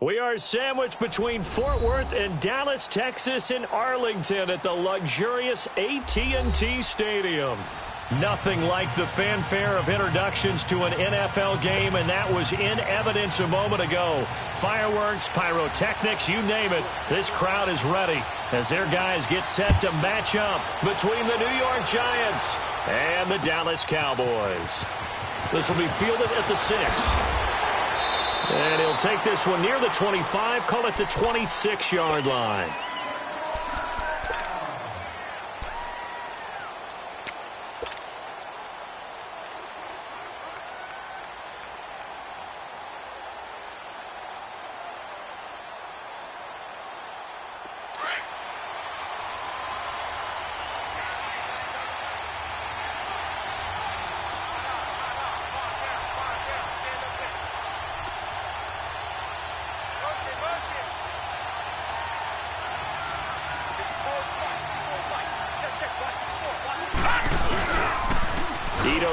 We are sandwiched between Fort Worth and Dallas, Texas, and Arlington at the luxurious AT&T Stadium. Nothing like the fanfare of introductions to an NFL game, and that was in evidence a moment ago. Fireworks, pyrotechnics, you name it. This crowd is ready as their guys get set to match up between the New York Giants and the Dallas Cowboys. This will be fielded at the 6. And he'll take this one near the 25, call it the 26-yard line.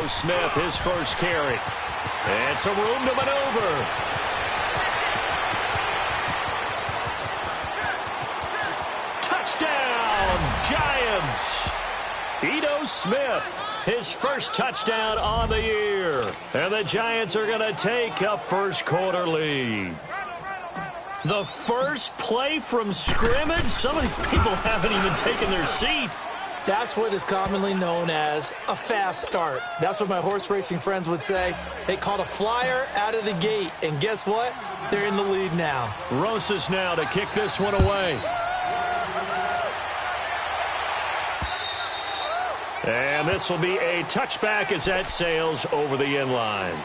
Smith, his first carry. And some room to maneuver. Touchdown, Giants. Ito Smith, his first touchdown on the year. And the Giants are going to take a first quarter lead. The first play from scrimmage? Some of these people haven't even taken their seat. That's what is commonly known as a fast start. That's what my horse racing friends would say. They caught a flyer out of the gate, and guess what? They're in the lead now. Rosas now to kick this one away. And this will be a touchback as that sails over the end line.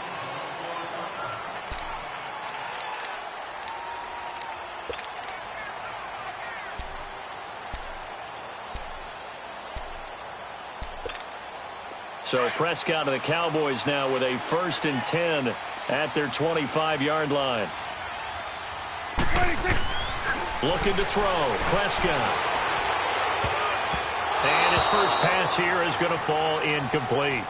So Prescott and the Cowboys now with a 1st and 10 at their 25-yard line. Looking to throw. Prescott. And his first pass here is going to fall incomplete.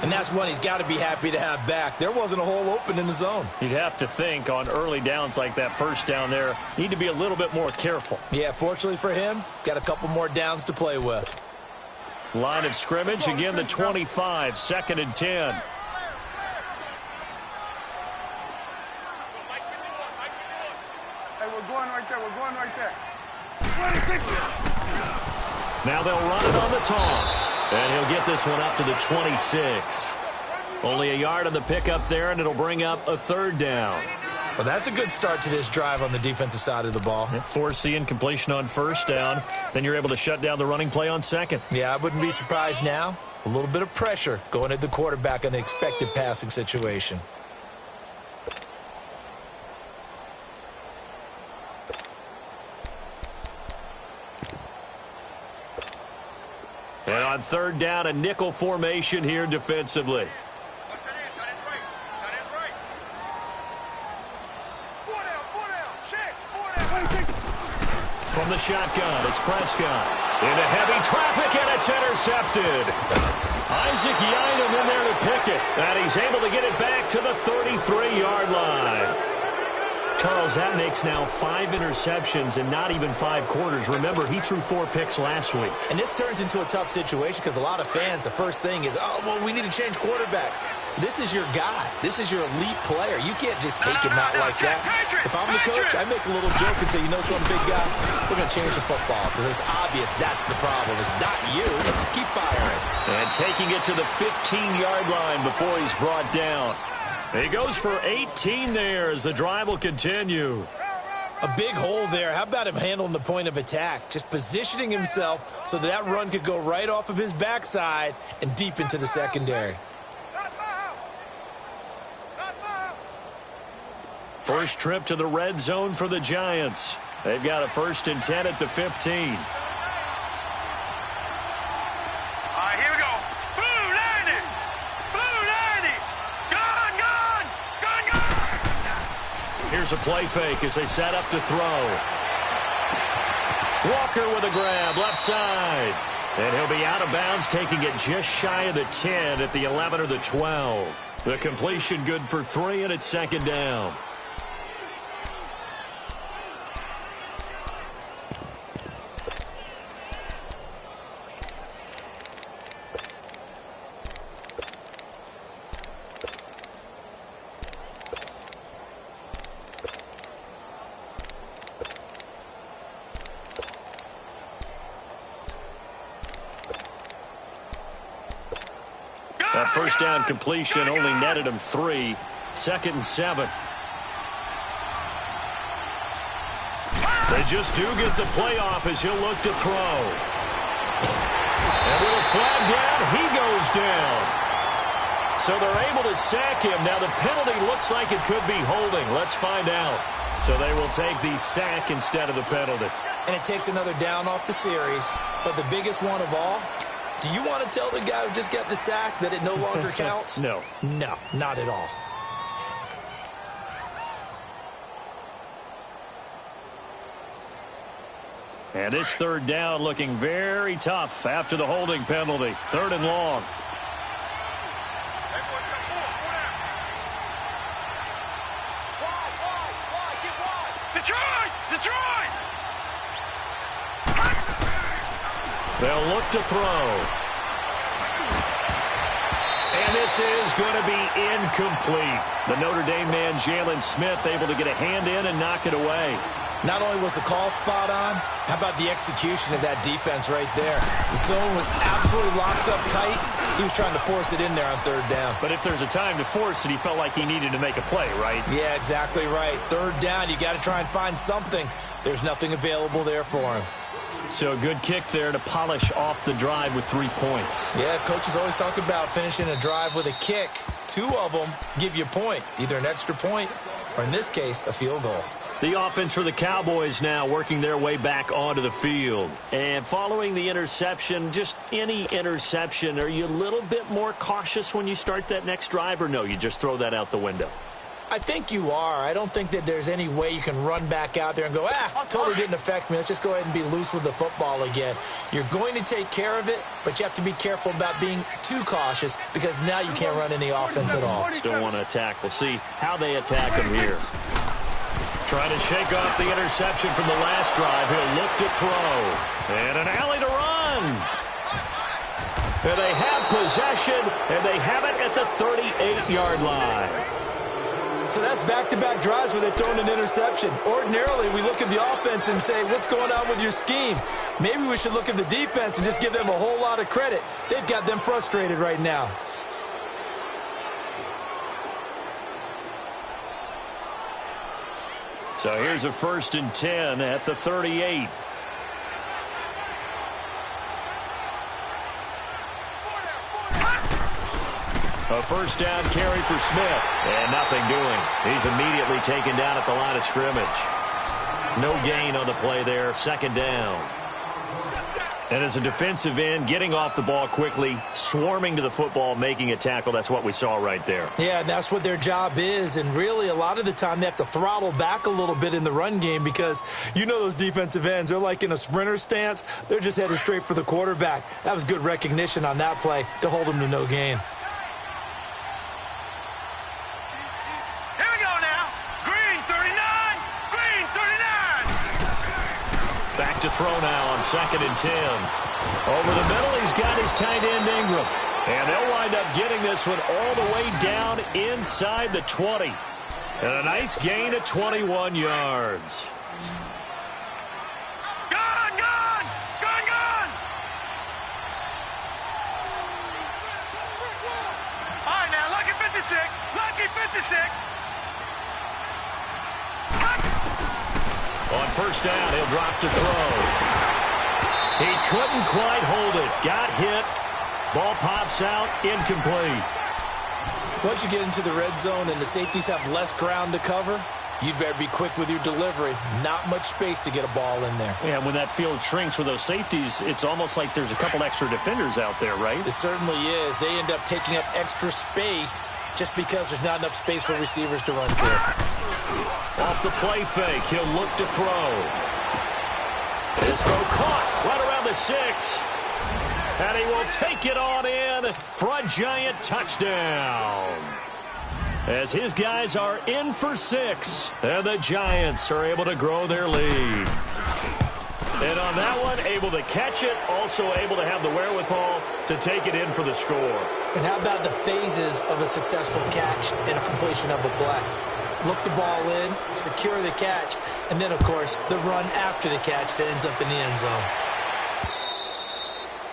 And that's one he's got to be happy to have back. There wasn't a hole open in the zone. You'd have to think on early downs like that first down there, need to be a little bit more careful. Yeah, fortunately for him, got a couple more downs to play with. Line of scrimmage, again the 25, 2nd and 10. Hey, we're going right there, Now they'll run it on the toss. And he'll get this one up to the 26. Only a yard on the pickup there, and it'll bring up a 3rd down. Well, that's a good start to this drive on the defensive side of the ball. Force the incompletion on 1st down. Then you're able to shut down the running play on 2nd. Yeah, I wouldn't be surprised now. A little bit of pressure going at the quarterback in the expected passing situation. And on 3rd down, a nickel formation here defensively. From the shotgun, it's Prescott. Into heavy traffic, and it's intercepted. Isaac Yiadom in there to pick it. And he's able to get it back to the 33-yard line. Charles, that makes now 5 interceptions in not even 5 quarters. Remember, he threw 4 picks last week. And this turns into a tough situation because a lot of fans, the first thing is, oh, well, we need to change quarterbacks. This is your guy. This is your elite player. You can't just take him out like that. If I'm the coach, I make a little joke and say, you know something, big guy? We're going to change the football. So it's obvious that's the problem. It's not you. Keep firing. And taking it to the 15-yard line before he's brought down. He goes for 18 there as the drive will continue. A big hole there. How about him handling the point of attack? Just positioning himself so that run could go right off of his backside and deep into the secondary. First trip to the red zone for the Giants. They've got a 1st and 10 at the 15. Here's a play fake as they set up to throw. Walker with a grab, left side. And he'll be out of bounds, taking it just shy of the 10 at the 11 or the 12. The completion good for 3, and it's 2nd down. That first down completion only netted him 3. 2nd and 7. They just do get the playoff as he'll look to throw. And with a flag down, he goes down. So they're able to sack him. Now the penalty looks like it could be holding. Let's find out. So they will take the sack instead of the penalty. And it takes another down off the series. But the biggest one of all, do you want to tell the guy who just got the sack that it no longer counts? No. No, not at all. And this 3rd down looking very tough after the holding penalty. 3rd and long. Detroit! They'll look to throw. And this is going to be incomplete. The Notre Dame man, Jalen Smith, able to get a hand in and knock it away. Not only was the call spot on, how about the execution of that defense right there? The zone was absolutely locked up tight. He was trying to force it in there on 3rd down. But if there's a time to force it, he felt like he needed to make a play, right? Yeah, exactly right. 3rd down, you got to try and find something. There's nothing available there for him. So a good kick there to polish off the drive with 3 points. Yeah, coaches always talk about finishing a drive with a kick. 2 of them give you points, either an extra point or, in this case, a field goal. The offense for the Cowboys now working their way back onto the field. And following the interception, just any interception, are you a little bit more cautious when you start that next drive, or no, you just throw that out the window? I think you are. I don't think that there's any way you can run back out there and go, totally didn't affect me. Let's just go ahead and be loose with the football again. You're going to take care of it, but you have to be careful about being too cautious because now you can't run any offense at all. Still want to attack. We'll see how they attack him here. Trying to shake off the interception from the last drive. He'll look to throw. And an alley to run. And they have possession, and they have it at the 38-yard line. So that's back-to-back drives where they've thrown an interception. Ordinarily, we look at the offense and say, what's going on with your scheme? Maybe we should look at the defense and just give them a whole lot of credit. They've got them frustrated right now. So here's a 1st and 10 at the 38. A 1st down carry for Smith. And nothing doing. He's immediately taken down at the line of scrimmage. No gain on the play there. 2nd down. And as a defensive end, getting off the ball quickly, swarming to the football, making a tackle, that's what we saw right there. Yeah, that's what their job is. And really, a lot of the time, they have to throttle back a little bit in the run game because you know those defensive ends, they're like in a sprinter stance. They're just headed straight for the quarterback. That was good recognition on that play to hold them to no gain. Back to throw now on 2nd and 10. Over the middle, he's got his tight end Ingram. And they'll wind up getting this one all the way down inside the 20. And a nice gain of 21 yards. Gone! All right, now, lucky 56. Lucky 56. On 1st down, he'll drop to throw. He couldn't quite hold it. Got hit. Ball pops out. Incomplete. Once you get into the red zone and the safeties have less ground to cover, you'd better be quick with your delivery. Not much space to get a ball in there. Yeah, when that field shrinks with those safeties, it's almost like there's a couple extra defenders out there, right? It certainly is. They end up taking up extra space just because there's not enough space for receivers to run through. Off the play fake, he'll look to throw. His throw caught right around the 6. And he will take it on in for a giant touchdown. As his guys are in for 6. And the Giants are able to grow their lead. And on that one, able to catch it, also able to have the wherewithal to take it in for the score. And how about the phases of a successful catch and a completion of a play? Look the ball in, secure the catch, and then, of course, the run after the catch that ends up in the end zone.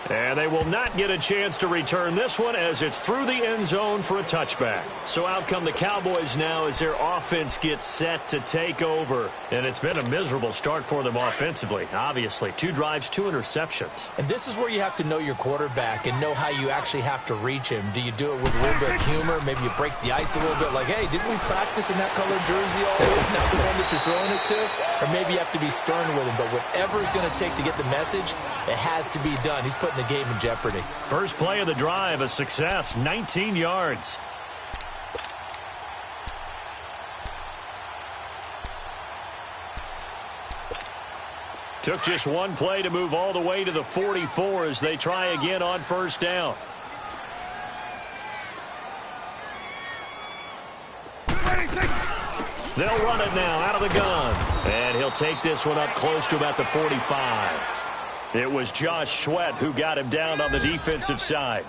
And they will not get a chance to return this one as it's through the end zone for a touchback. So out come the Cowboys now as their offense gets set to take over. And it's been a miserable start for them offensively, obviously. 2 drives, 2 interceptions. And this is where you have to know your quarterback and know how you actually have to reach him. Do you do it with a little bit of humor? Maybe you break the ice a little bit like, hey, didn't we practice in that colored jersey all week? Not the one that you're throwing it to? Or maybe you have to be stern with him. But whatever it's going to take to get the message, it has to be done. He's putting the game in jeopardy. First play of the drive, a success, 19 yards. Took just one play to move all the way to the 44 as they try again on first down. They'll run it now out of the gun. And he'll take this one up close to about the 45. It was Josh Sweat who got him down on the defensive side.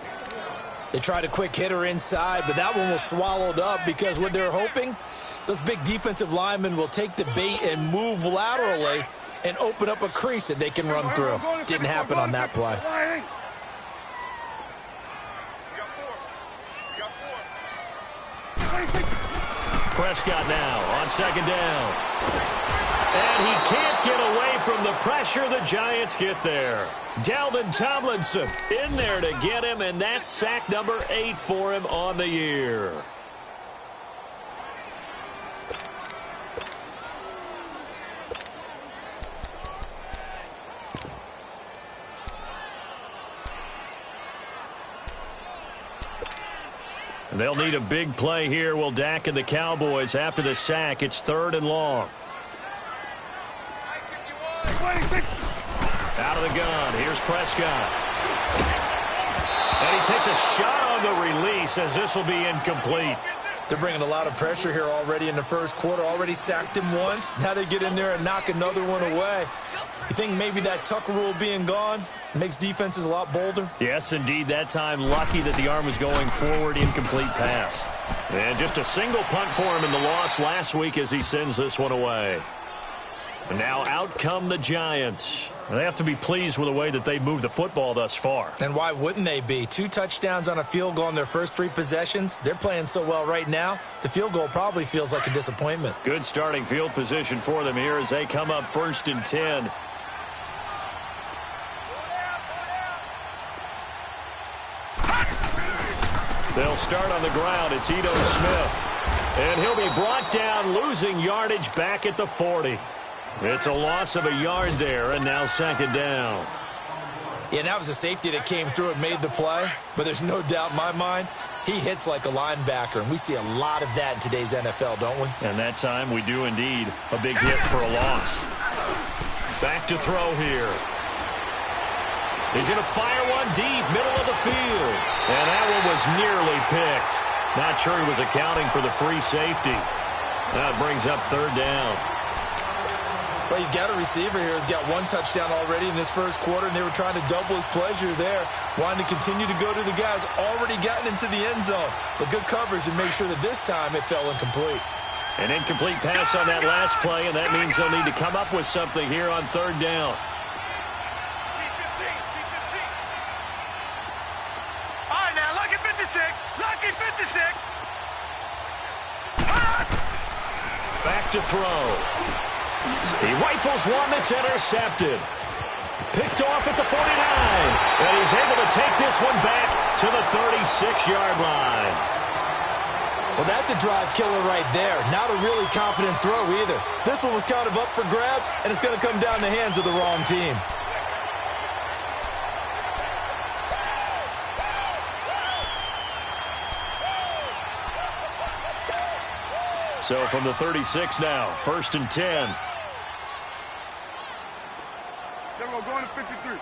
They tried a quick hitter inside, but that one was swallowed up because what they're hoping, those big defensive linemen will take the bait and move laterally and open up a crease that they can run through. Didn't happen on that play. Prescott now on second down. And he can't get away from the pressure. The Giants get there. Dalvin Tomlinson in there to get him, and that's sack number 8 for him on the year. They'll need a big play here. Will Dak and the Cowboys after the sack. It's 3rd and long. Out of the gun. Here's Prescott. And he takes a shot on the release as this will be incomplete. They're bringing a lot of pressure here already in the first quarter. Already sacked him once. Now they get in there and knock another one away. You think maybe that Tucker rule being gone makes defenses a lot bolder? Yes, indeed. That time lucky that the arm was going forward. Incomplete pass. And just a single punt for him in the loss last week as he sends this one away. And now out come the Giants. They have to be pleased with the way that they moved the football thus far. And why wouldn't they be? 2 touchdowns on a field goal in their first 3 possessions. They're playing so well right now, the field goal probably feels like a disappointment. Good starting field position for them here as they come up 1st and 10. They'll start on the ground. It's Ito Smith. And he'll be brought down, losing yardage back at the 40. It's a loss of a yard there, and now 2nd down. Yeah, that was a safety that came through and made the play, but there's no doubt in my mind, he hits like a linebacker, and we see a lot of that in today's NFL, don't we? And that time we do indeed. A big hit for a loss. Back to throw here. He's going to fire one deep, middle of the field. And that one was nearly picked. Not sure he was accounting for the free safety. That brings up 3rd down. Well, you've got a receiver here who's got 1 touchdown already in this first quarter, and they were trying to double his pleasure there, wanting to continue to go to the guys already gotten into the end zone. But good coverage and make sure that this time it fell incomplete. An incomplete pass on that last play, and that means they'll need to come up with something here on 3rd down. All right, now, lucky 56. Lucky 56. Back to throw. He rifles one that's intercepted. Picked off at the 49. And he's able to take this one back to the 36-yard line. Well, that's a drive killer right there. Not a really confident throw either. This one was kind of up for grabs, and it's going to come down the hands of the wrong team. So from the 36 now, 1st and 10. Going to 53.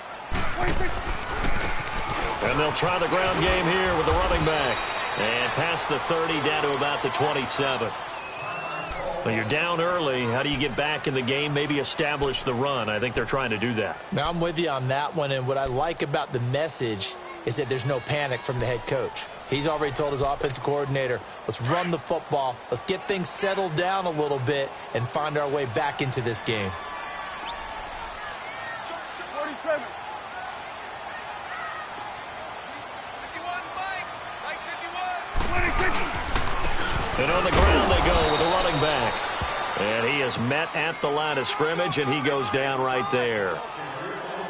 And they'll try the ground game here with the running back. And past the 30 down to about the 27. Well, you're down early. How do you get back in the game? Maybe establish the run. I think they're trying to do that. Now, I'm with you on that one, and what I like about the message is that there's no panic from the head coach. He's already told his offensive coordinator, let's run the football, let's get things settled down a little bit and find our way back into this game. And on the ground they go with a running back. And he is met at the line of scrimmage, and he goes down right there.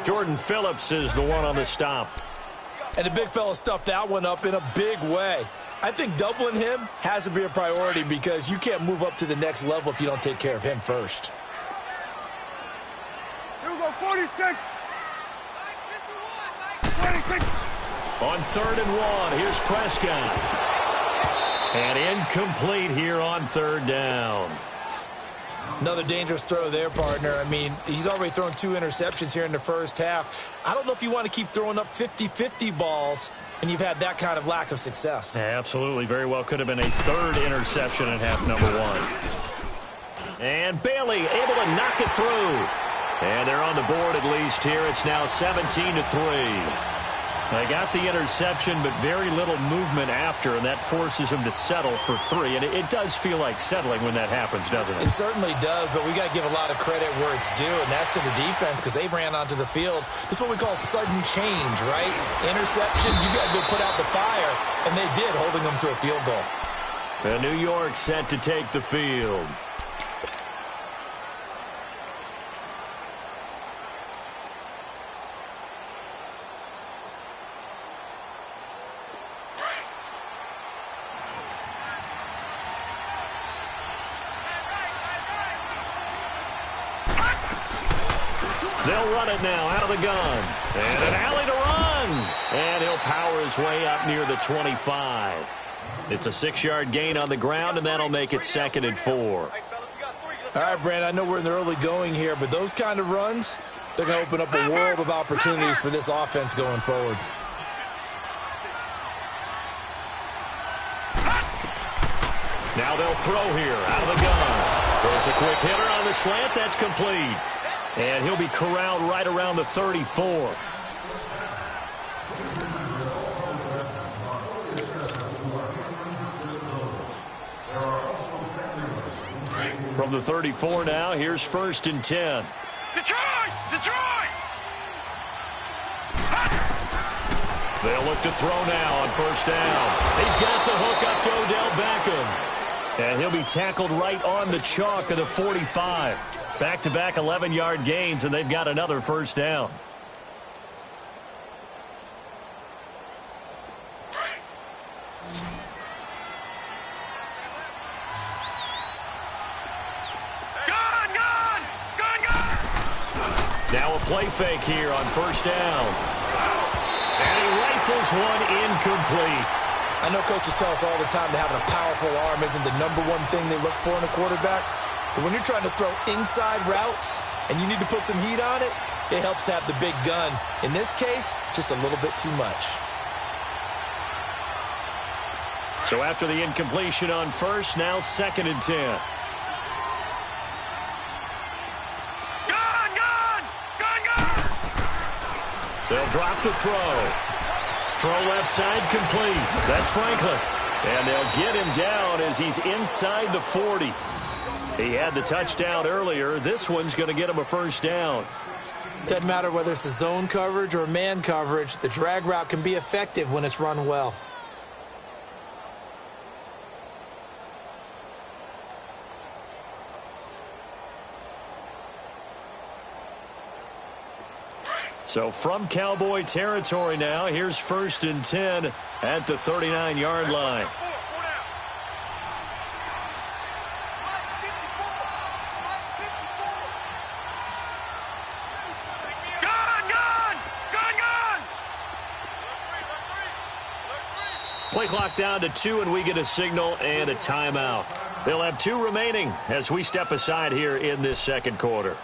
Jordan Phillips is the one on the stop. And the big fella stuffed that one up in a big way. I think doubling him has to be a priority because you can't move up to the next level if you don't take care of him first. Here we go, 46. 26. On 3rd and 1, here's Prescott. And incomplete here on 3rd down. Another dangerous throw there, partner. I mean, he's already thrown 2 interceptions here in the first half. I don't know if you want to keep throwing up 50-50 balls and you've had that kind of lack of success. Absolutely. Very well could have been a 3rd interception in half number 1. And Bailey able to knock it through. And they're on the board at least here. It's now 17-3. They got the interception, but very little movement after, and that forces them to settle for 3. And it does feel like settling when that happens, doesn't it? It certainly does, but we got to give a lot of credit where it's due, and that's to the defense because they ran onto the field. This is what we call sudden change, right? Interception, you got to go put out the fire, and they did, holding them to a field goal. And New York set to take the field. They'll run it now out of the gun. And an alley to run. And he'll power his way up near the 25. It's a 6-yard gain on the ground, and that'll make it 2nd and 4. All right, Brand, I know we're in the early going here, but those kind of runs, they're going to open up a world of opportunities for this offense going forward. Now they'll throw here out of the gun. Throws a quick hitter on the slant. That's complete. And he'll be corralled right around the 34. From the 34 now, here's 1st and 10. Detroit! Detroit! They'll look to throw now on 1st down. He's got the hook up to Odell Beckham. And he'll be tackled right on the chalk of the 45. Back-to-back 11-yard gains, and they've got another 1st down. Now a play fake here on 1st down. And he rifles one incomplete. I know coaches tell us all the time that having a powerful arm isn't the #1 thing they look for in a quarterback. But when you're trying to throw inside routes and you need to put some heat on it, it helps have the big gun. In this case, just a little bit too much. So after the incompletion on 1st, now 2nd and 10. They'll drop the throw. Throw left side complete. That's Franklin. And they'll get him down as he's inside the 40. He had the touchdown earlier. This one's going to get him a 1st down. Doesn't matter whether it's a zone coverage or man coverage. The drag route can be effective when it's run well. So from Cowboy territory now, here's 1st and 10 at the 39-yard line. Play clock down to 2, and we get a signal and a timeout. They'll have 2 remaining as we step aside here in this 2nd quarter.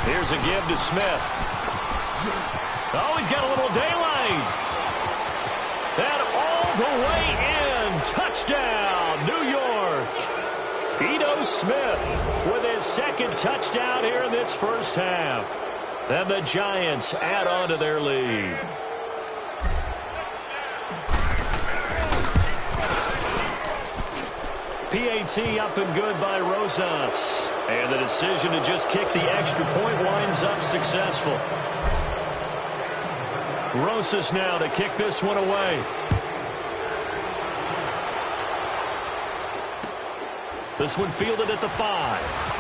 Here's a give to Smith. Oh, he's got a little daylight. And all the way in. Touchdown, New York. Ito Smith with his 2nd touchdown here in this 1st half. And the Giants add on to their lead. PAT up and good by Rosas. And the decision to just kick the extra point winds up successful. Rosas now to kick this one away. This one fielded at the 5.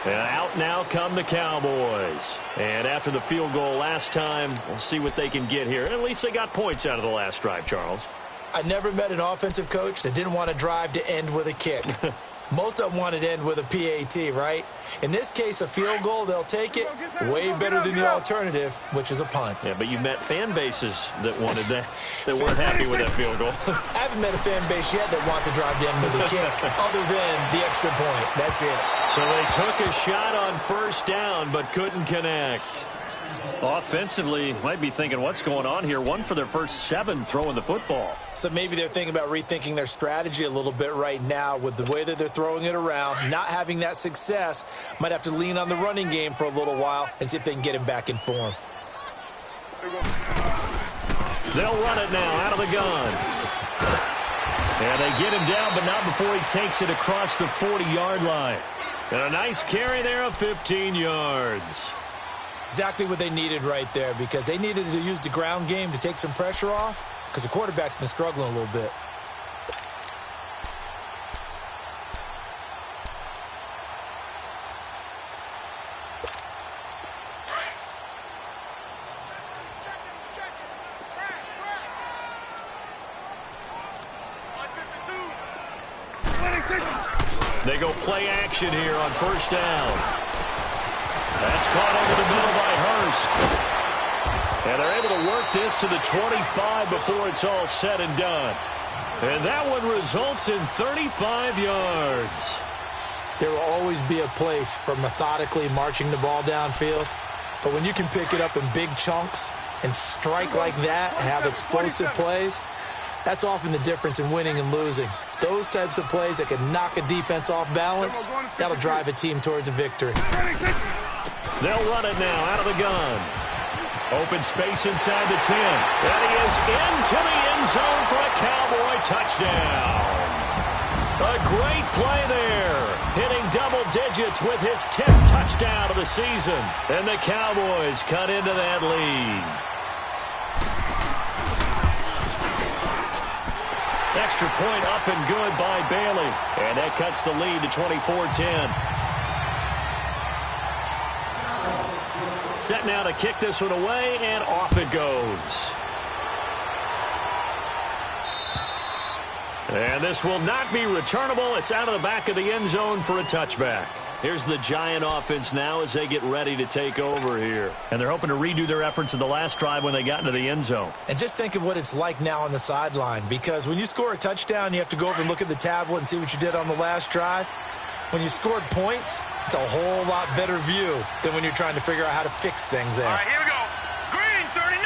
And out now come the Cowboys. And after the field goal last time, we'll see what they can get here. At least they got points out of the last drive, Charles. I never met an offensive coach that didn't want to drive to end with a kick. Most of them wanted to end with a PAT, right? In this case, a field goal, they'll take it. Way better than the alternative, which is a punt. Yeah, but you met fan bases that wanted that, that weren't happy with that field goal. I haven't met a fan base yet that wants to drive to end with a kick, other than the extra point. That's it. So they took a shot on first down, but couldn't connect. Offensively, might be thinking, what's going on here? 1 for their first 7 throwing the football. So maybe they're thinking about rethinking their strategy a little bit right now with the way that they're throwing it around, not having that success. Might have to lean on the running game for a little while and see if they can get him back in form. They'll run it now out of the gun. And they get him down, but not before he takes it across the 40-yard line. And a nice carry there of 15 yards. Exactly what they needed right there, because they needed to use the ground game to take some pressure off, because the quarterback's been struggling a little bit. They go play action here on first down. That's caught over the middle by Hurst. And they're able to work this to the 25 before it's all said and done. And that one results in 35 yards. There will always be a place for methodically marching the ball downfield. But when you can pick it up in big chunks and strike like that, have explosive plays, that's often the difference in winning and losing. Those types of plays that can knock a defense off balance, that'll drive a team towards a victory. They'll run it now out of the gun. Open space inside the 10. And he is into the end zone for a Cowboy touchdown. A great play there. Hitting double digits with his 10th touchdown of the season. And the Cowboys cut into that lead. Extra point up and good by Bailey. And that cuts the lead to 24-10. Set now to kick this one away, and off it goes. And this will not be returnable. It's out of the back of the end zone for a touchback. Here's the Giant offense now as they get ready to take over here. And they're hoping to redo their efforts in the last drive when they got into the end zone. And just think of what it's like now on the sideline, because when you score a touchdown, you have to go over and look at the tablet and see what you did on the last drive. When you scored points, it's a whole lot better view than when you're trying to figure out how to fix things there. All right, here we go. Green, 39.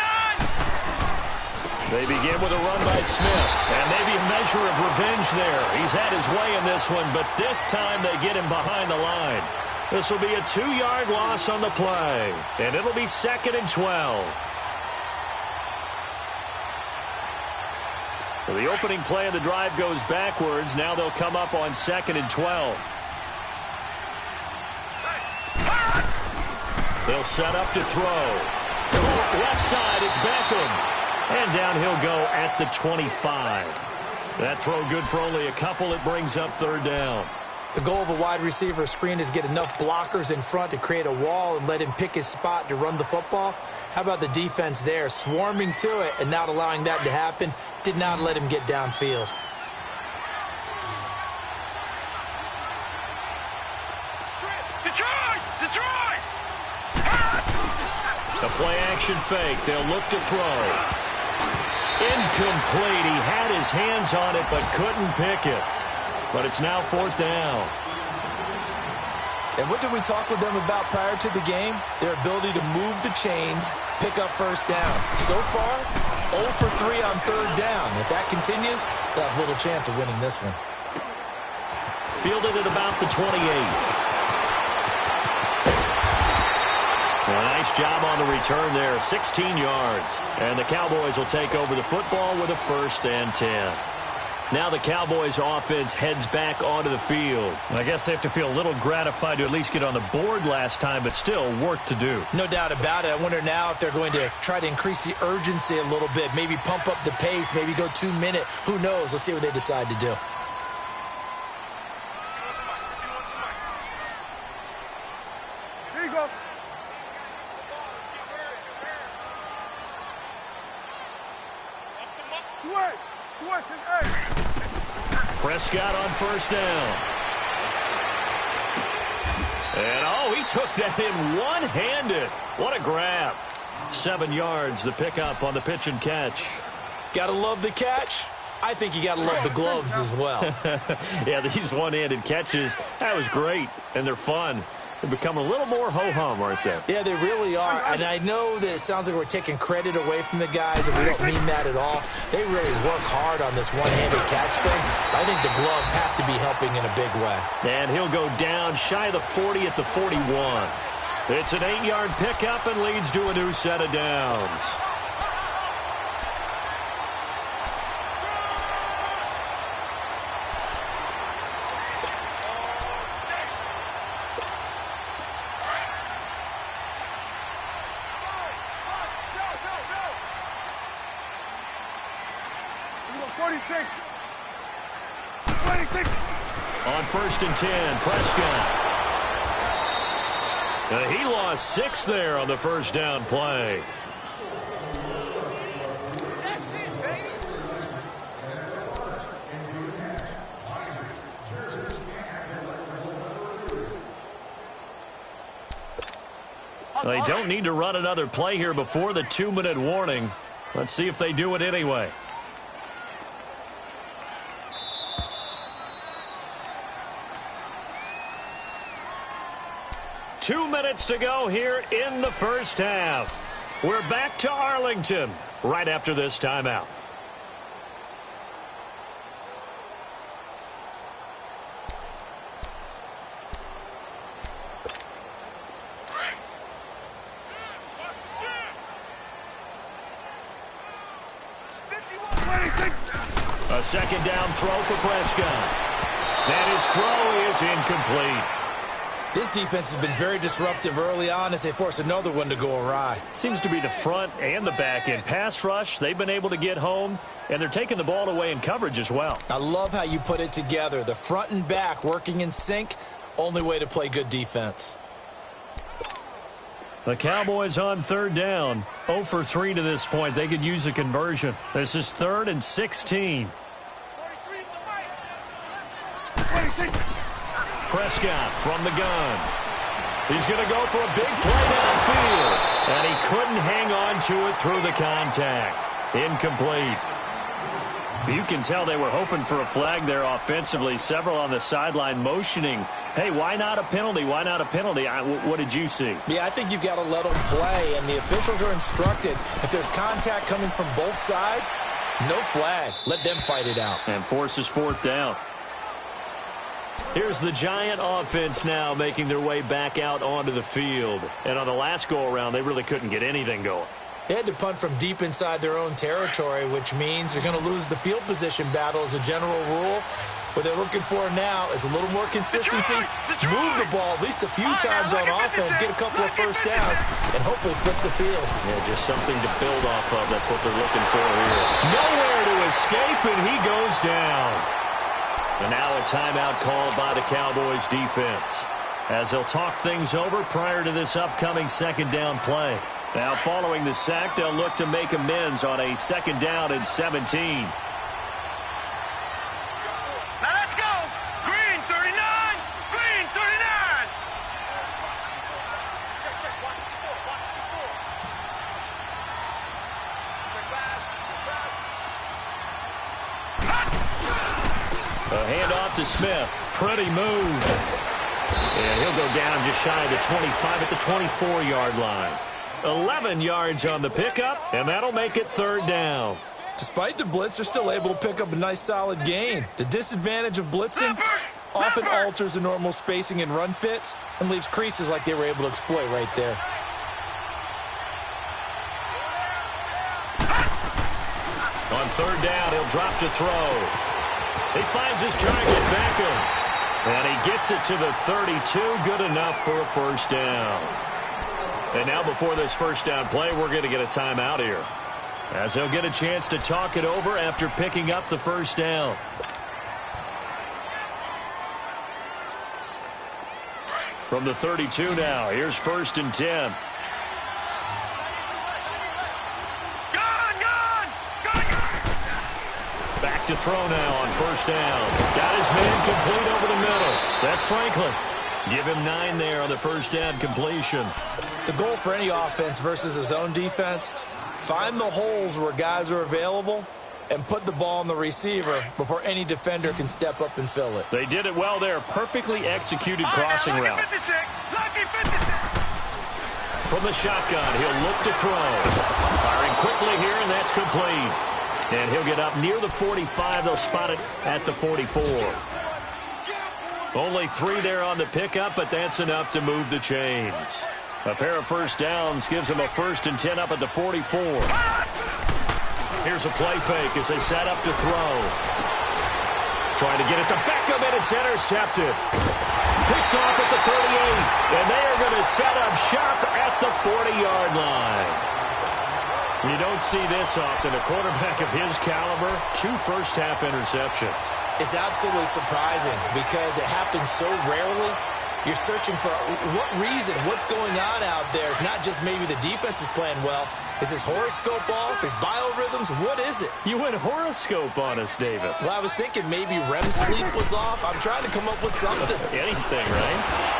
They begin with a run by Smith. And maybe a measure of revenge there. He's had his way in this one, but this time they get him behind the line. This will be a 2-yard loss on the play. And it'll be 2nd and 12. So the opening play of the drive goes backwards. Now they'll come up on 2nd and 12. They'll set up to throw. Left side, it's Beckham. And down he'll go at the 25. That throw good for only a couple. It brings up 3rd down. The goal of a wide receiver screen is get enough blockers in front to create a wall and let him pick his spot to run the football. How about the defense there, swarming to it and not allowing that to happen? Did not let him get downfield. Detroit! The play-action fake. They'll look to throw. Incomplete. He had his hands on it but couldn't pick it. But it's now 4th down. And what did we talk with them about prior to the game? Their ability to move the chains, pick up first downs. So far, 0 for 3 on 3rd down. If that continues, they'll have little chance of winning this one. Fielded at about the 28. Nice job on the return there, 16 yards. And the Cowboys will take over the football with a 1st and 10. Now the Cowboys offense heads back onto the field. I guess they have to feel a little gratified to at least get on the board last time, but still work to do. No doubt about it. I wonder now if they're going to try to increase the urgency a little bit, maybe pump up the pace, maybe go 2-minute. Who knows? Let's see what they decide to do. Here you go. Switch and A. Prescott on 1st down. And, he took that in one-handed. What a grab. 7 yards, the pickup on the pitch and catch. Gotta love the catch. I think you gotta love the gloves as well. Yeah, these one-handed catches, that was great, and they're fun. They become a little more ho-hum, aren't they? Yeah, they really are. And I know that it sounds like we're taking credit away from the guys, and we don't mean that at all. They really work hard on this one-handed catch thing. I think the gloves have to be helping in a big way. And he'll go down shy of the 40 at the 41. It's an 8-yard pickup and leads to a new set of downs. On 1st and 10, Prescott. He lost 6 there on the 1st down play. They don't need to run another play here before the 2-minute warning. Let's see if they do it anyway. Two minutes to go here in the 1st half. We're back to Arlington right after this timeout. A 2nd down throw for Prescott. And his throw is incomplete. This defense has been very disruptive early on as they force another one to go awry. Seems to be the front and the back end. Pass rush, they've been able to get home, and they're taking the ball away in coverage as well. I love how you put it together. The front and back working in sync, only way to play good defense. The Cowboys on 3rd down. 0 for 3 to this point. They could use a conversion. This is 3rd and 16. Prescott from the gun. He's going to go for a big play downfield. And he couldn't hang on to it through the contact. Incomplete. You can tell they were hoping for a flag there offensively. Several on the sideline motioning. Hey, why not a penalty? Why not a penalty? What did you see? Yeah, I think you've got to let them play. And the officials are instructed, if there's contact coming from both sides, no flag. Let them fight it out. And forces 4th down. Here's the Giant offense now making their way back out onto the field. And on the last go-around, they really couldn't get anything going. They had to punt from deep inside their own territory, which means they're going to lose the field position battle as a general rule. What they're looking for now is a little more consistency, move the ball at least a few times on offense, get a couple of 1st downs, and hopefully flip the field. Yeah, just something to build off of. That's what they're looking for here. Nowhere to escape, and he goes down. And now a timeout called by the Cowboys defense as they'll talk things over prior to this upcoming 2nd down play. Now following the sack, they'll look to make amends on a 2nd down and 17. Now let's go. Green 39. Green 39. Check. Watch A handoff to Smith. Pretty move. And he'll go down just shy of the 25 at the 24-yard line. 11 yards on the pickup, and that'll make it 3rd down. Despite the blitz, they're still able to pick up a nice solid gain. The disadvantage of blitzing often alters the normal spacing and run fits and leaves creases like they were able to exploit right there. On third down, he'll drop to throw. He finds his target, Beckham. And he gets it to the 32. Good enough for a first down. And now before this first down play, we're going to get a timeout here, as he'll get a chance to talk it over after picking up the first down. From the 32 now, here's 1st and 10. Back to throw now on first down. Got his man complete over the middle. That's Franklin. Give him 9 there on the first down completion. The goal for any offense versus his own defense, find the holes where guys are available and put the ball on the receiver before any defender can step up and fill it. They did it well there. Perfectly executed crossing route. 56, lucky 56. From the shotgun, he'll look to throw. Firing quickly here, and that's complete. And he'll get up near the 45. They'll spot it at the 44. Only 3 there on the pickup, but that's enough to move the chains. A pair of first downs gives him a 1st and 10 up at the 44. Here's a play fake as they set up to throw. Trying to get it to Beckham, and it's intercepted. Picked off at the 38, and they are going to set up shop at the 40-yard line. You don't see this often. A quarterback of his caliber, 2 first-half interceptions. It's absolutely surprising because it happens so rarely. You're searching for what reason, what's going on out there. It's not just maybe the defense is playing well. Is his horoscope off? His biorhythms? What is it? You went horoscope on us, David. Well, I was thinking maybe REM sleep was off. I'm trying to come up with something. Anything, right?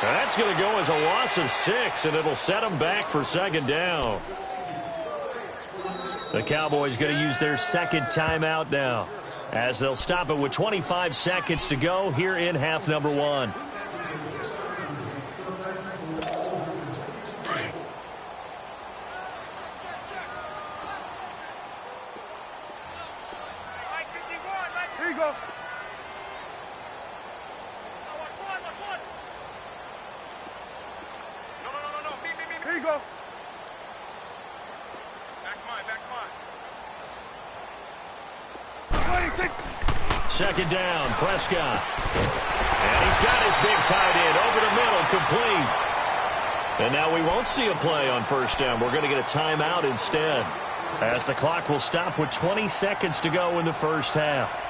Now that's going to go as a loss of 6, and it'll set them back for 2nd down. The Cowboys going to use their 2nd timeout now, as they'll stop it with 25 seconds to go here in half number 1. Here you go. No. Me. Here you go. Back's mine. 2nd down, Prescott. And he's got his big tight end over the middle, complete. And now we won't see a play on 1st down. We're going to get a timeout instead, as the clock will stop with 20 seconds to go in the first half.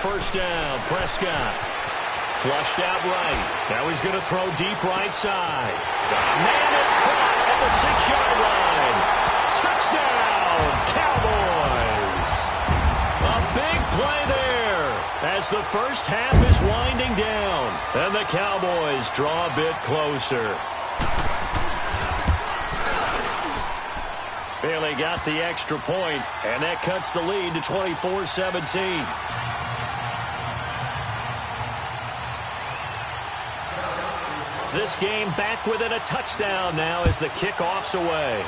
First down, Prescott. Flushed out right. Now he's going to throw deep right side. Man, it's caught at the 6-yard line. Touchdown, Cowboys. A big play there as the first half is winding down. And the Cowboys draw a bit closer. Bailey got the extra point, and that cuts the lead to 24-17. This game back within a touchdown now as the kickoff's away.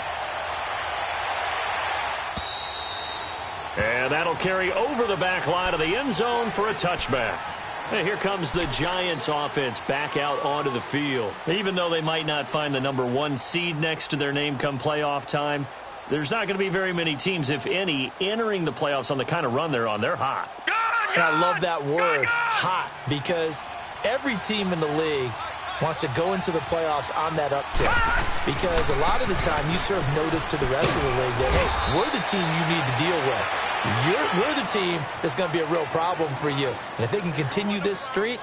And that'll carry over the back line of the end zone for a touchback. And here comes the Giants offense back out onto the field. Even though they might not find the number 1 seed next to their name come playoff time, there's not going to be very many teams, if any, entering the playoffs on the kind of run they're on. They're hot. And I love that word, hot, because every team in the league wants to go into the playoffs on that uptick, because a lot of the time you serve notice to the rest of the league that, hey, we're the team you need to deal with. We're the team that's going to be a real problem for you. And if they can continue this streak,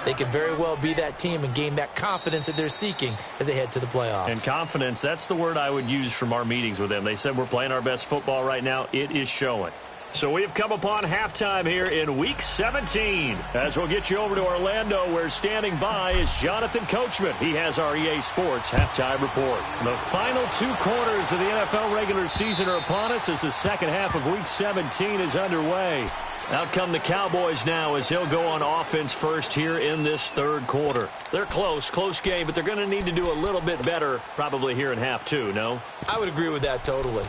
they could very well be that team and gain that confidence that they're seeking as they head to the playoffs. And confidence, that's the word I would use from our meetings with them. They said we're playing our best football right now. It is showing. So we have come upon halftime here in Week 17. As we'll get you over to Orlando, where standing by is Jonathan Coachman. He has our EA Sports Halftime Report. The final 2 quarters of the NFL regular season are upon us as the second half of Week 17 is underway. Out come the Cowboys now as he'll go on offense first here in this 3rd quarter. They're close game, but they're going to need to do a little bit better probably here in half 2, no? I would agree with that totally.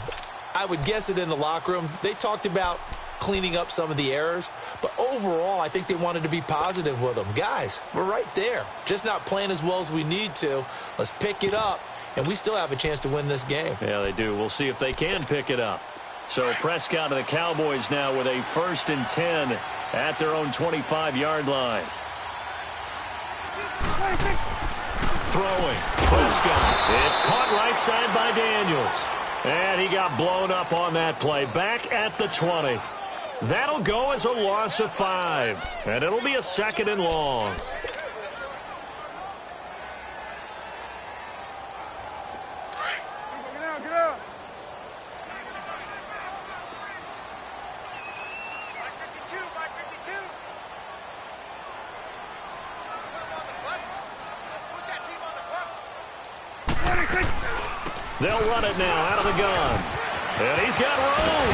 I would guess it in the locker room. They talked about cleaning up some of the errors, but overall, I think they wanted to be positive with them. Guys, we're right there. Just not playing as well as we need to. Let's pick it up, and we still have a chance to win this game. Yeah, they do. We'll see if they can pick it up. So Prescott and the Cowboys now with a 1st and 10 at their own 25-yard line. Throwing. Prescott. It's caught right side by Daniels. And he got blown up on that play. Back at the 20. That'll go as a loss of 5. And it'll be a 2nd and long. They'll run it now out of the gun. And he's got room.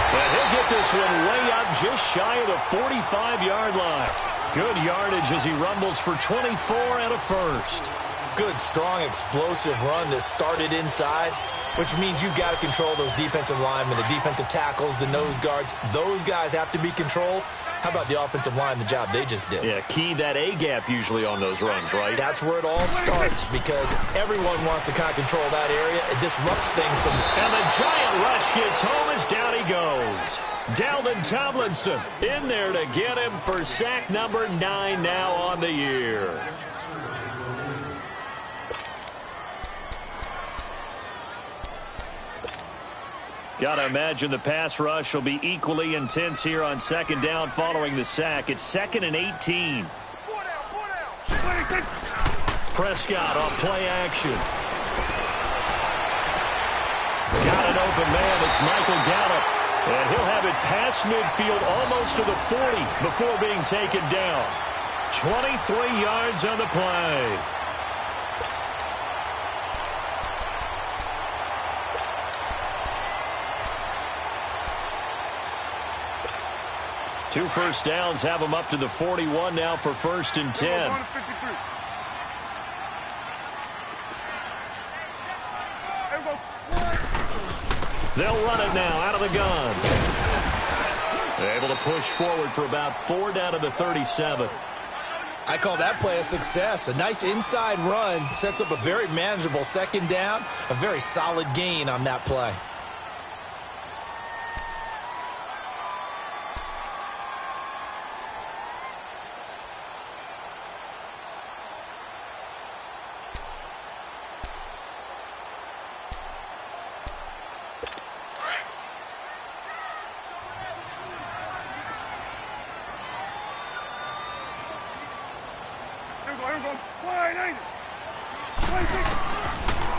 And he'll get this one way up just shy of the 45-yard line. Good yardage as he rumbles for 24 and a 1st. Good, strong, explosive run that started inside, which means you've got to control those defensive linemen, the defensive tackles, the nose guards. Those guys have to be controlled. How about the offensive line, the job they just did? Yeah, key that A-gap usually on those runs, right? That's where it all starts because everyone wants to kind of control that area. It disrupts things from... And the giant rush gets home as down he goes. Dalvin Tomlinson in there to get him for sack number 9 now on the year. Got to imagine the pass rush will be equally intense here on 2nd down following the sack. It's 2nd and 18. Prescott off play action. Got an open man. It's Michael Gallup. And he'll have it past midfield almost to the 40 before being taken down. 23 yards on the play. Two first downs have them up to the 41 now for 1st and 10. They'll run it now out of the gun. Able to push forward for about 4 down to the 37. I call that play a success. A nice inside run sets up a very manageable 2nd down. A very solid gain on that play.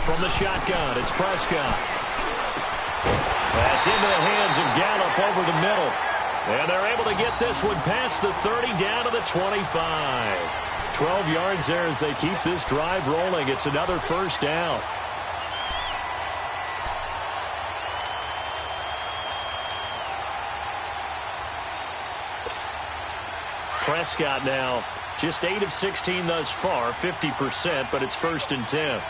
From the shotgun, it's Prescott. That's into the hands of Gallup over the middle. And they're able to get this one past the 30 down to the 25. 12 yards there as they keep this drive rolling. It's another 1st down. Prescott now just 8 of 16 thus far, 50%, but it's 1st and 10.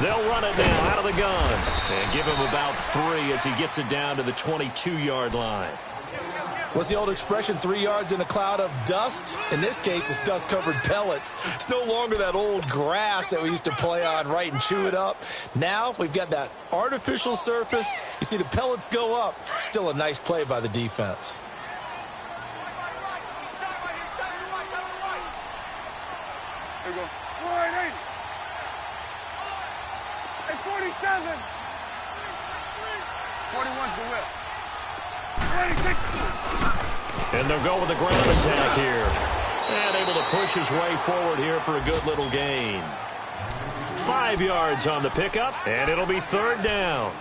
They'll run it now out of the gun and give him about 3 as he gets it down to the 22-yard line. What's the old expression, 3 yards in a cloud of dust? In this case, it's dust-covered pellets. It's no longer that old grass that we used to play on, right, and chew it up. Now we've got that artificial surface. You see the pellets go up. Still a nice play by the defense. There we go. 180. Hey, 47. 41's the whip. 26. And they'll go with the ground attack here. And able to push his way forward here for a good little gain. 5 yards on the pickup, and it'll be 3rd down.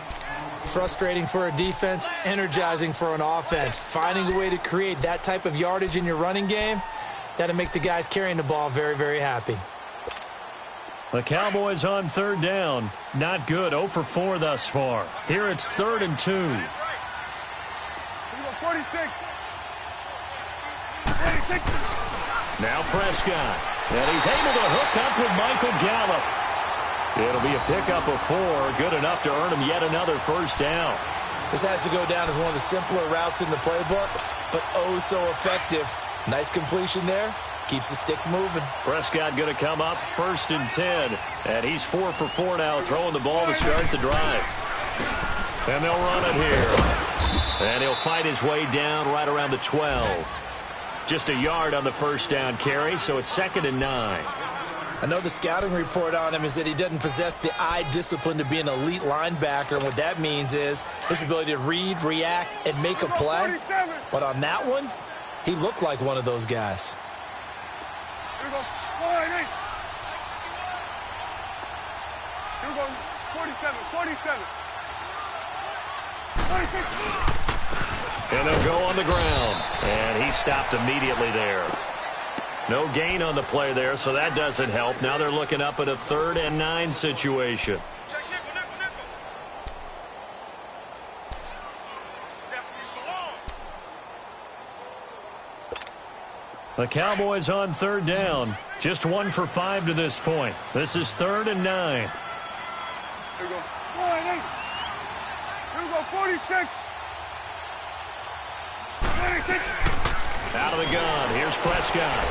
Frustrating for a defense, energizing for an offense. Finding a way to create that type of yardage in your running game, that'll make the guys carrying the ball very, very happy. The Cowboys on 3rd down. Not good. 0 for 4 thus far. Here it's 3rd and 2. 46. 46. Now Prescott. And he's able to hook up with Michael Gallup. It'll be a pickup of 4, good enough to earn him yet another first down. This has to go down as one of the simpler routes in the playbook, but oh so effective. Nice completion there. Keeps the sticks moving. Prescott going to come up 1st and 10. And he's 4 for 4 now, throwing the ball to start the drive. And they'll run it here. And he'll fight his way down right around the 12. Just a yard on the first down carry, so it's 2nd and 9. I know the scouting report on him is that he doesn't possess the eye discipline to be an elite linebacker. And what that means is his ability to read, react, and make a play. But on that one, he looked like one of those guys. Here we go. 47, 47. 46. And they'll go on the ground. And he stopped immediately there. No gain on the play there, so that doesn't help. Now they're looking up at a 3rd and 9 situation. The Cowboys on 3rd down. Just 1 for 5 to this point. This is 3rd and 9. Here we go. 48. Here we go. 46. 46. Out of the gun. Here's Prescott.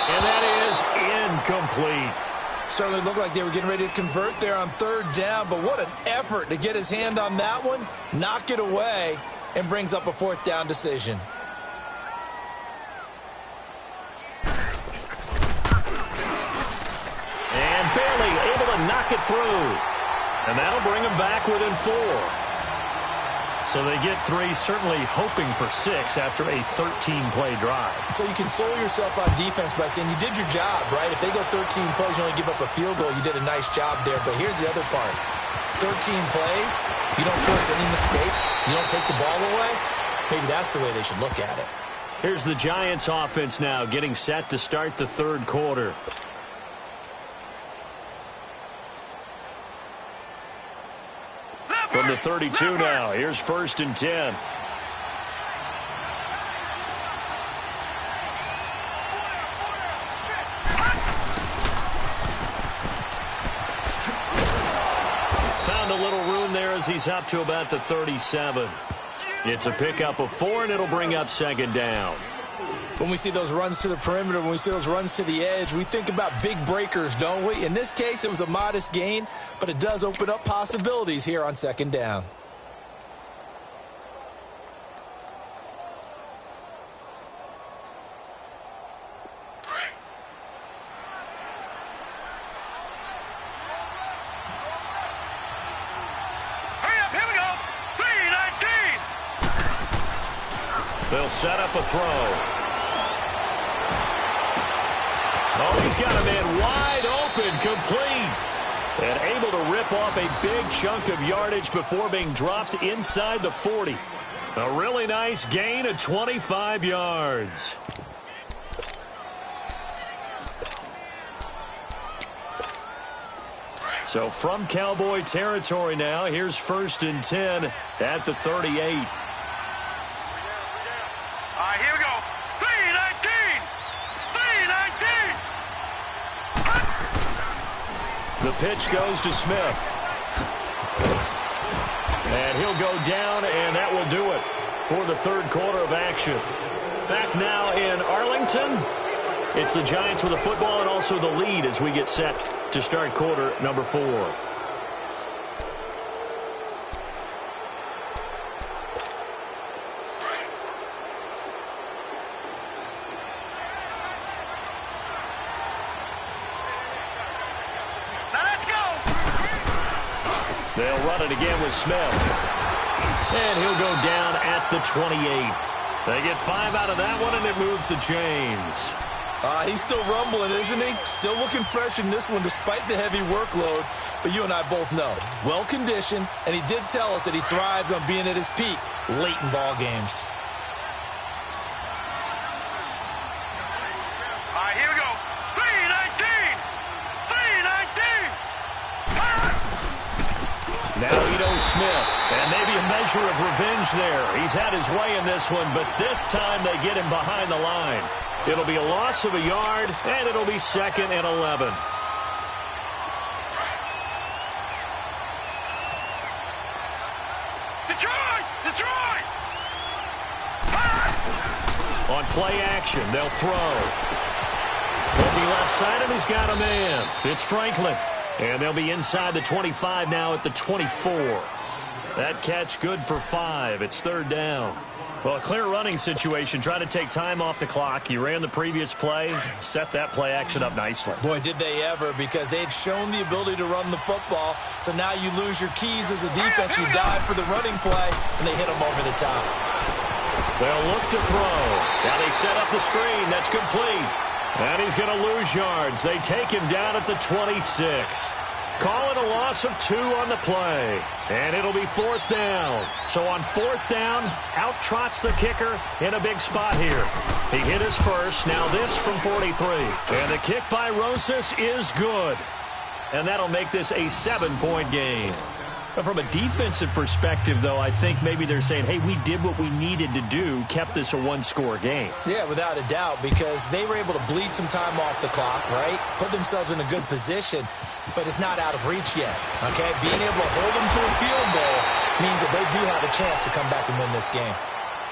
And that is incomplete. Certainly looked like they were getting ready to convert there on 3rd down, but what an effort to get his hand on that one, knock it away, and brings up a 4th down decision. And barely able to knock it through. And that'll bring him back within 4. So they get 3, certainly hoping for 6 after a 13-play drive. So you console yourself on defense by saying you did your job, right? If they go 13 plays, you only give up a field goal, you did a nice job there. But here's the other part. 13 plays, you don't force any mistakes, you don't take the ball away. Maybe that's the way they should look at it. Here's the Giants offense now getting set to start the 3rd quarter. From the 32 now, here's 1st and 10. Found a little room there as he's up to about the 37. It's a pickup of 4, and it'll bring up 2nd down. When we see those runs to the perimeter, when we see those runs to the edge, we think about big breakers, don't we? In this case, it was a modest gain, but it does open up possibilities here on 2nd down. Hurry up, here we go. 3-19. They'll set up a throw. Oh, he's got a man wide open, complete. And able to rip off a big chunk of yardage before being dropped inside the 40. A really nice gain of 25 yards. So from Cowboy territory now, here's 1st and 10 at the 38. All right, here we go. 3-19. 3-19. The pitch goes to Smith. And he'll go down, and that will do it for the 3rd quarter of action. Back now in Arlington. It's the Giants with the football and also the lead as we get set to start quarter number 4. They'll run it again with Smith. And he'll go down at the 28. They get 5 out of that one, and it moves the chains. He's still rumbling, isn't he? Still looking fresh in this one despite the heavy workload. But you and I both know, well-conditioned, and he did tell us that he thrives on being at his peak late in ball games. All right, here we go. 3-19. 3-19. Now he knows Smith, and maybe a measure of revenge there. He's had his way in this one, but this time they get him behind the line. It'll be a loss of a yard, and it'll be 2nd and 11. Detroit! On play action, they'll throw. Looking left side, and he's got a man. It's Franklin. And they'll be inside the 25 now at the 24. That catch good for 5. It's 3rd down. Well, a clear running situation. Trying to take time off the clock. He ran the previous play, set that play action up nicely. Boy, did they ever, because they had shown the ability to run the football. So now you lose your keys as a defense. You dive for the running play, and they hit them over the top. They'll look to throw. Now they set up the screen. That's complete. And he's going to lose yards. They take him down at the 26. Call it a loss of 2 on the play. And it'll be 4th down. So on 4th down, out trots the kicker in a big spot here. He hit his first. Now this from 43. And the kick by Rosas is good. And that'll make this a 7-point game. From a defensive perspective, though, I think maybe they're saying, hey, we did what we needed to do, kept this a 1-score game. Yeah, without a doubt, because they were able to bleed some time off the clock, right? Put themselves in a good position, but it's not out of reach yet, okay? Being able to hold them to a field goal means that they do have a chance to come back and win this game.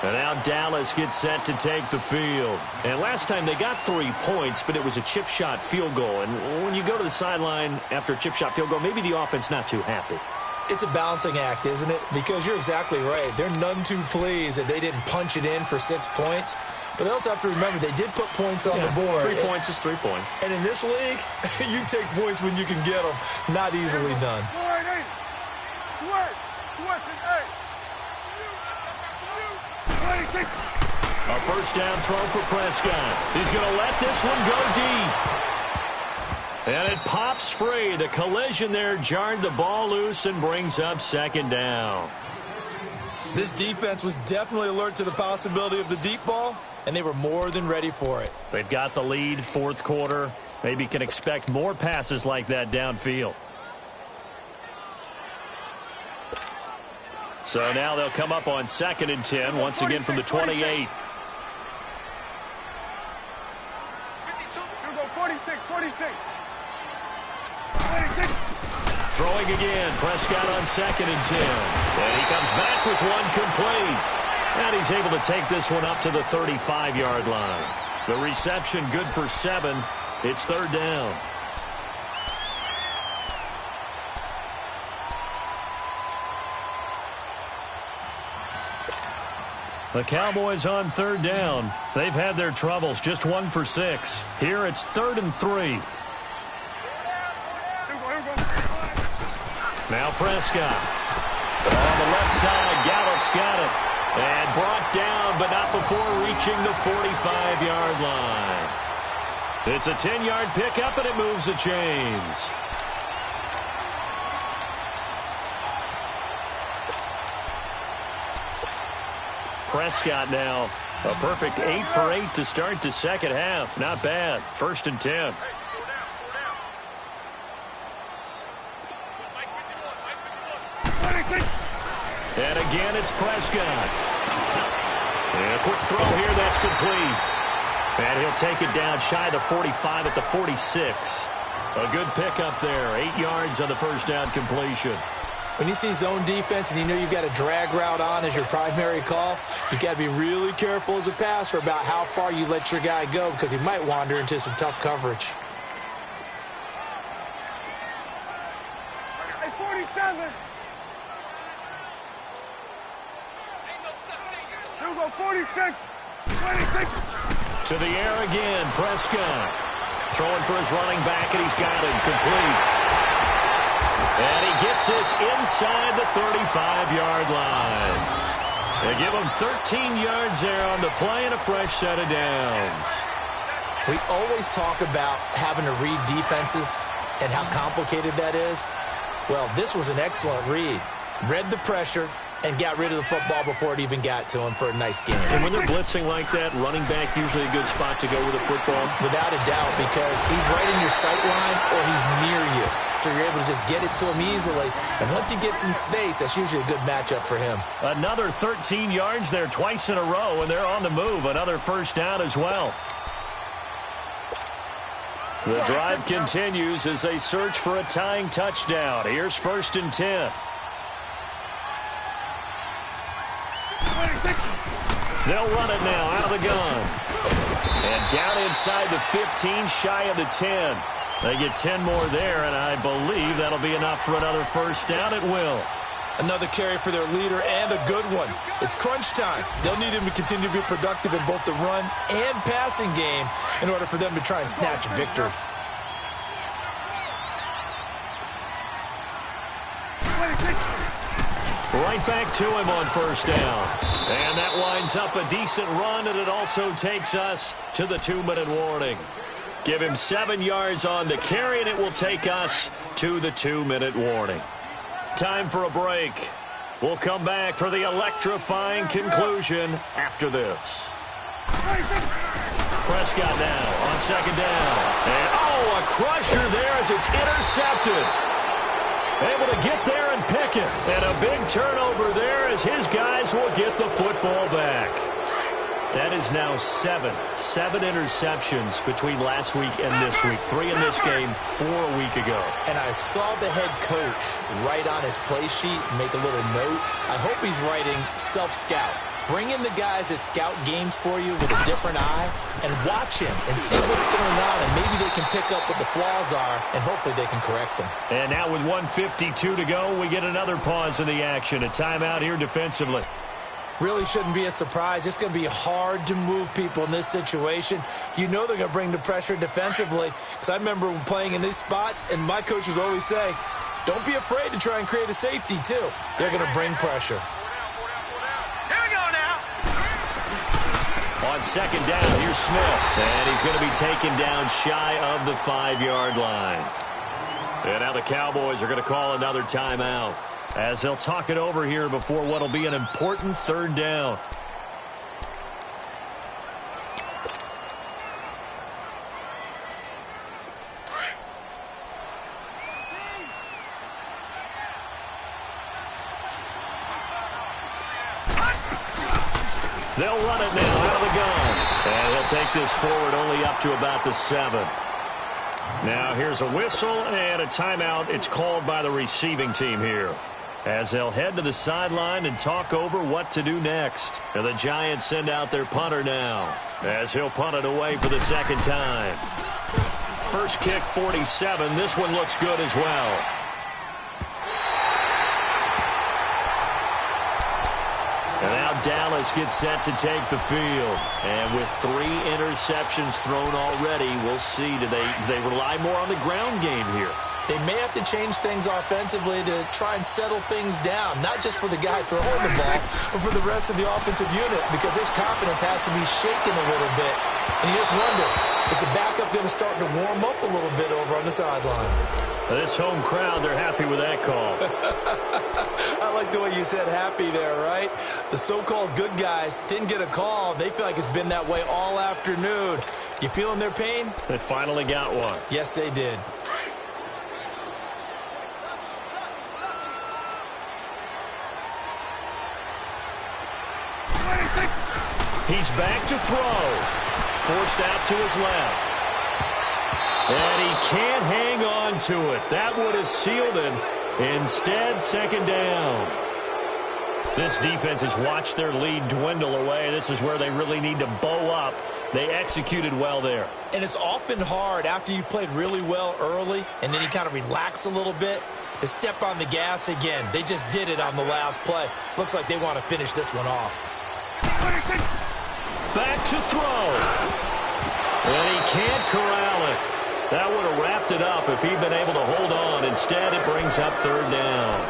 And now Dallas gets set to take the field. And last time they got 3 points, but it was a chip shot field goal. And when you go to the sideline after a chip shot field goal, maybe the offense not too happy. It's a balancing act, isn't it? Because you're exactly right. They're none too pleased that they didn't punch it in for 6 points. But they also have to remember they did put points on the board. 3 points is 3 points. And in this league, you take points when you can get them. Not easily done. A first down throw for Prescott. He's going to let this one go deep. And it pops free. The collision there jarred the ball loose and brings up 2nd down. This defense was definitely alert to the possibility of the deep ball, and they were more than ready for it. They've got the lead, 4th quarter. Maybe can expect more passes like that downfield. So now they'll come up on 2nd and 10, once again from the 28. Here we go, 46. Throwing again, Prescott on 2nd and 10. And he comes back with one complete. And he's able to take this one up to the 35-yard line. The reception good for 7. It's 3rd down. The Cowboys on 3rd down. They've had their troubles, just 1 for 6. Here it's 3rd and 3. Now Prescott. On the left side, Gallup's got it. And brought down, but not before reaching the 45-yard line. It's a 10-yard pickup, and it moves the chains. Prescott now, a perfect 8 for 8 to start the second half. Not bad. 1st and 10. And again, it's Prescott. And a quick throw here, that's complete. And he'll take it down shy of the 45 at the 46. A good pickup there. 8 yards on the first down completion. When you see zone defense and you know you've got a drag route on as your primary call, you've got to be really careful as a passer about how far you let your guy go because he might wander into some tough coverage. Hey, 47. Here we go, 46. 26. To the air again, Prescott. Throwing for his running back, and he's got him complete. And he gets this inside the 35-yard line. They give him 13 yards there on the play and a fresh set of downs. We always talk about having to read defenses and how complicated that is. Well, this was an excellent read. Read the pressure and got rid of the football before it even got to him for a nice game. And when they're blitzing like that, running back usually a good spot to go with a football? Without a doubt, because he's right in your sight line or he's near you. So you're able to just get it to him easily. And once he gets in space, that's usually a good matchup for him. Another 13 yards there twice in a row, and they're on the move. Another first down as well. The drive continues as they search for a tying touchdown. Here's 1st and 10. They'll run it now out of the gun. And down inside the 15, shy of the 10. They get 10 more there, and I believe that'll be enough for another first down. It will. Another carry for their leader, and a good one. It's crunch time. They'll need him to continue to be productive in both the run and passing game in order for them to try and snatch a victory. Right back to him on 1st down. And that winds up a decent run, and it also takes us to the 2-minute warning. Give him 7 yards on the carry, and it will take us to the 2-minute warning. Time for a break. We'll come back for the electrifying conclusion after this. Prescott now on 2nd down. And, a crusher there as it's intercepted. Able to get there and pick it. And a big turnover there as his guys will get the football back. That is now 7 interceptions between last week and this week. 3 in this game, 4 a week ago. And I saw the head coach write on his play sheet, make a little note. I hope he's writing self-scout. Bring in the guys that scout games for you with a different eye and watch him and see what's going on, and maybe they can pick up what the flaws are, and hopefully they can correct them. And now with 1:52 to go, we get another pause in the action. A timeout here defensively. Really shouldn't be a surprise. It's going to be hard to move people in this situation. You know they're going to bring the pressure defensively. Because I remember playing in these spots, and my coaches always say, don't be afraid to try and create a safety, too. They're going to bring pressure. Here we go now. On 2nd down, here's Smith. And he's going to be taken down shy of the 5-yard line. And now the Cowboys are going to call another timeout, as they'll talk it over here before what will be an important 3rd down. They'll run it now out of the gun. And he'll take this forward only up to about the 7. Now here's a whistle and a timeout. It's called by the receiving team here, as they'll head to the sideline and talk over what to do next. And the Giants send out their punter now, as he'll punt it away for the 2nd time. First kick, 47. This one looks good as well. And now Dallas gets set to take the field. And with 3 interceptions thrown already, we'll see. Do they rely more on the ground game here? They may have to change things offensively to try and settle things down, not just for the guy throwing the ball, but for the rest of the offensive unit, because their confidence has to be shaken a little bit. And you just wonder, is the backup going to start to warm up a little bit over on the sideline? This home crowd, they're happy with that call. I like the way you said happy there, right? The so-called good guys didn't get a call. They feel like it's been that way all afternoon. You feeling their pain? They finally got one. Yes, they did. He's back to throw. Forced out to his left. And he can't hang on to it. That would have sealed it. Instead, 2nd down. This defense has watched their lead dwindle away. This is where they really need to bow up. They executed well there. And it's often hard after you've played really well early and then you kind of relax a little bit to step on the gas again. They just did it on the last play. Looks like they want to finish this one off. Back to throw. And he can't corral it. That would have wrapped it up if he'd been able to hold on. Instead, it brings up 3rd down.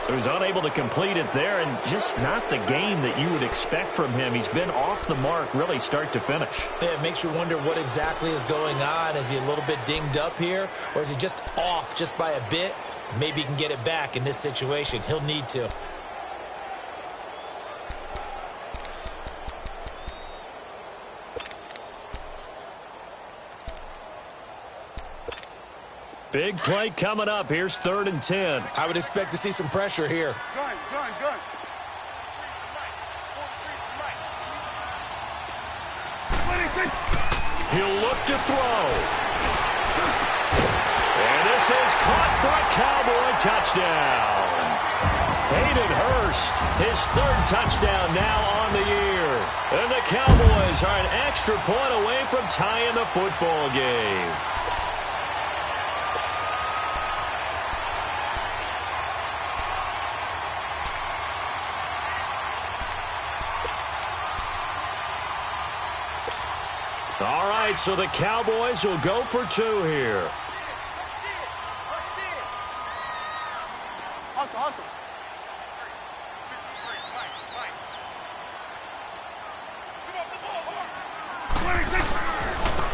So he's unable to complete it there, and just not the game that you would expect from him. He's been off the mark really start to finish. Yeah, it makes you wonder what exactly is going on. Is he a little bit dinged up here, or is he just off just by a bit? Maybe he can get it back in this situation. He'll need to. Big play coming up. Here's 3rd and 10. I would expect to see some pressure here. Gun. He'll look to throw. And this is caught for a Cowboy touchdown. Hayden Hurst, his third touchdown now on the year. And the Cowboys are an extra point away from tying the football game. All right, so the Cowboys will go for two here. Hustle.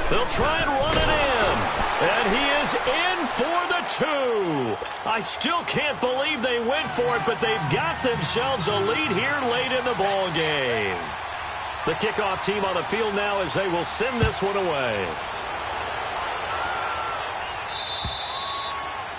They'll try and run it in. And he is in for the two. I still can't believe they went for it, but they've got themselves a lead here late in the ball game. The kickoff team on the field now as they will send this one away.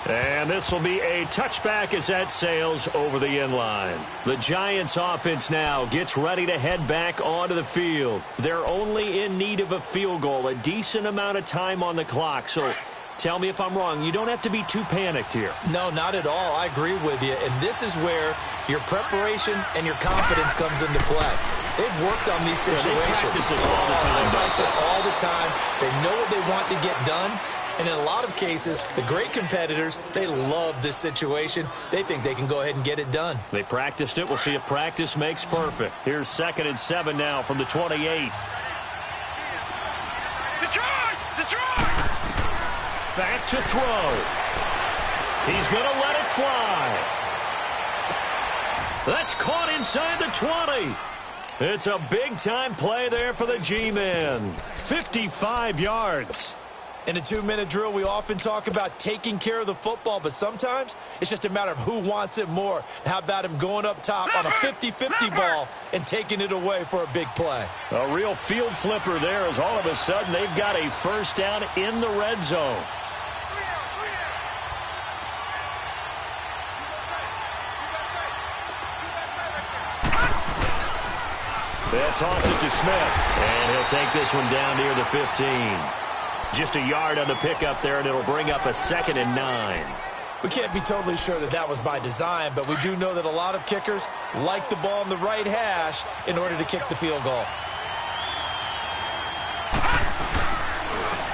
And this will be a touchback as that sails over the end line. The Giants offense now gets ready to head back onto the field. They're only in need of a field goal, a decent amount of time on the clock. So tell me if I'm wrong. You don't have to be too panicked here. No, not at all. I agree with you. And this is where your preparation and your confidence comes into play. They've worked on these situations. They practice this all the time. They practice it all the time. They know what they want to get done. And in a lot of cases, the great competitors, they love this situation. They think they can go ahead and get it done. They practiced it. We'll see if practice makes perfect. Here's 2nd and 7 now from the 28. Detroit! Back to throw. He's going to let it fly. That's caught inside the 20. It's a big-time play there for the G-Men. 55 yards. In a 2-minute drill, we often talk about taking care of the football, but sometimes it's just a matter of who wants it more. How about him going up top on a 50-50 ball and taking it away for a big play? A real field flipper there as all of a sudden they've got a first down in the red zone. They'll toss it to Smith, and he'll take this one down near the 15. Just a yard on the pickup there, and it'll bring up a 2nd and 9. We can't be totally sure that that was by design, but we do know that a lot of kickers like the ball in the right hash in order to kick the field goal.